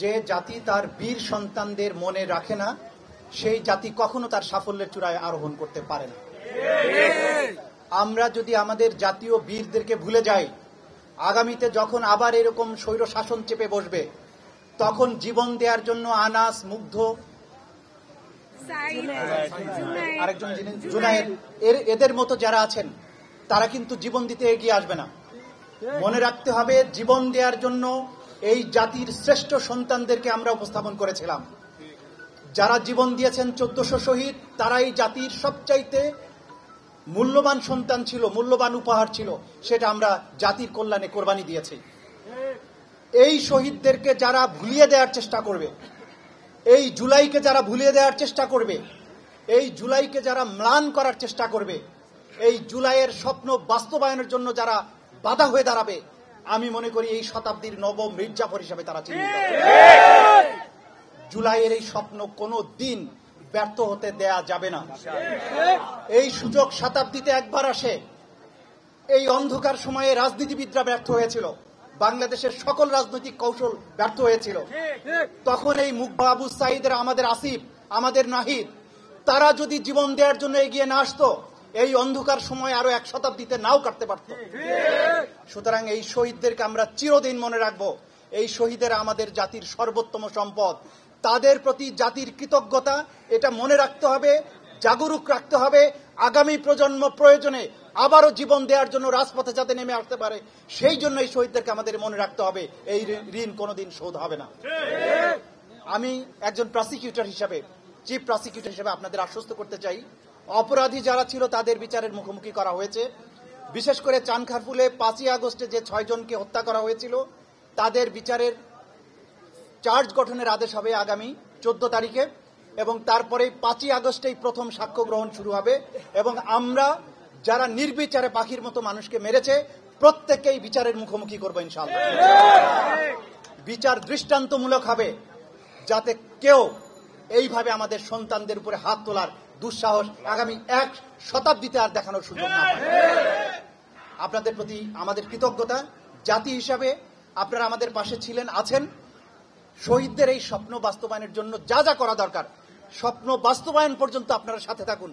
যে জাতি তার বীর সন্তানদের মনে রাখে না, সেই জাতি কখনো তার সাফল্যের চূড়ায় আরোহণ করতে পারে না। আমরা যদি আমাদের জাতীয় বীরদেরকে ভুলে যাই, আগামীতে যখন আবার এরকম স্বৈর শাসন চেপে বসবে, তখন জীবন দেওয়ার জন্য আনাস, মুগ্ধ, আরেকজন জুনায়েদ, এদের মতো যারা আছেন তারা কিন্তু জীবন দিতে এগিয়ে আসবে না। মনে রাখতে হবে, জীবন দেওয়ার জন্য এই জাতির শ্রেষ্ঠ সন্তানদেরকে আমরা উপস্থাপন করেছিলাম। যারা জীবন দিয়েছেন 1400 শহীদ, তারা এই জাতির সবচাইতে মূল্যবান সন্তান ছিল, মূল্যবান উপহার ছিল, সেটা আমরা জাতির কল্যাণে কোরবানি দিয়েছি। এই শহীদদেরকে যারা ভুলিয়ে দেওয়ার চেষ্টা করবে, এই জুলাইকে যারা ভুলিয়ে দেওয়ার চেষ্টা করবে, এই জুলাইকে যারা ম্লান করার চেষ্টা করবে, এই জুলাইয়ের স্বপ্ন বাস্তবায়নের জন্য যারা বাধা হয়ে দাঁড়াবে, আমি মনে করি এই শতাব্দীর নবম মির্জাফর হিসাবে তারা চিহ্নিত। জুলাইয়ের এই স্বপ্ন কোনো দিন ব্যর্থ হতে দেয়া যাবে না। এই সুযোগ শতাব্দীতে একবার আসে। এই অন্ধকার সময়ে রাজনীতিবিদরা ব্যর্থ হয়েছিল, বাংলাদেশের সকল রাজনৈতিক কৌশল ব্যর্থ হয়েছিল। তখন এই মুগ্ধা, আবু সাঈদের, আমাদের আসিফ, আমাদের নাহিদ, তারা যদি জীবন দেওয়ার জন্য এগিয়ে না আসতো, এই অন্ধকার সময় আরো এক শতাব্দীতে নাও কাটতে পারত। সুতরাং এই শহীদদেরকে আমরা চিরদিন মনে রাখবো। এই শহীদেরা আমাদের জাতির সর্বোত্তম সম্পদ। তাদের প্রতি জাতির কৃতজ্ঞতা এটা মনে রাখতে হবে, জাগরুক রাখতে হবে। আগামী প্রজন্ম প্রয়োজনে আবারও জীবন দেওয়ার জন্য রাজপথে যাতে নেমে আসতে পারে, সেই জন্য এই শহীদদেরকে আমাদের মনে রাখতে হবে। এই ঋণ কোনোদিন শোধ হবে না। আমি একজন প্রসিকিউটর হিসাবে, চিফ প্রসিকিউটর হিসাবে আপনাদের আশ্বস্ত করতে চাই, অপরাধী যারা ছিল তাদের বিচারের মুখোমুখি করা হয়েছে। বিশেষ করে চানখারপুলে 5ই আগস্টে যে 6 জনকে হত্যা করা হয়েছিল, তাদের বিচারের চার্জ গঠনের আদেশ হবে আগামী 14 তারিখে, এবং তারপরে 5ই আগস্টেই প্রথম সাক্ষ্য গ্রহণ শুরু হবে। এবং আমরা যারা নির্বিচারে পাখির মতো মানুষকে মেরেছে, প্রত্যেককেই বিচারের মুখোমুখি করবো ইনশাআল্লাহ। বিচার দৃষ্টান্তমূলক হবে, যাতে কেউ এইভাবে আমাদের সন্তানদের উপরে হাত তোলার দুঃসাহস আগামী এক শতাব্দীতে আর দেখানোর সুযোগ না পায়। আপনাদের প্রতি আমাদের কৃতজ্ঞতা। জাতি হিসাবে আপনারা আমাদের পাশে ছিলেন, আছেন। শহীদদের এই স্বপ্ন বাস্তবায়নের জন্য যা যা করা দরকার, স্বপ্ন বাস্তবায়ন পর্যন্ত আপনারা সাথে থাকুন।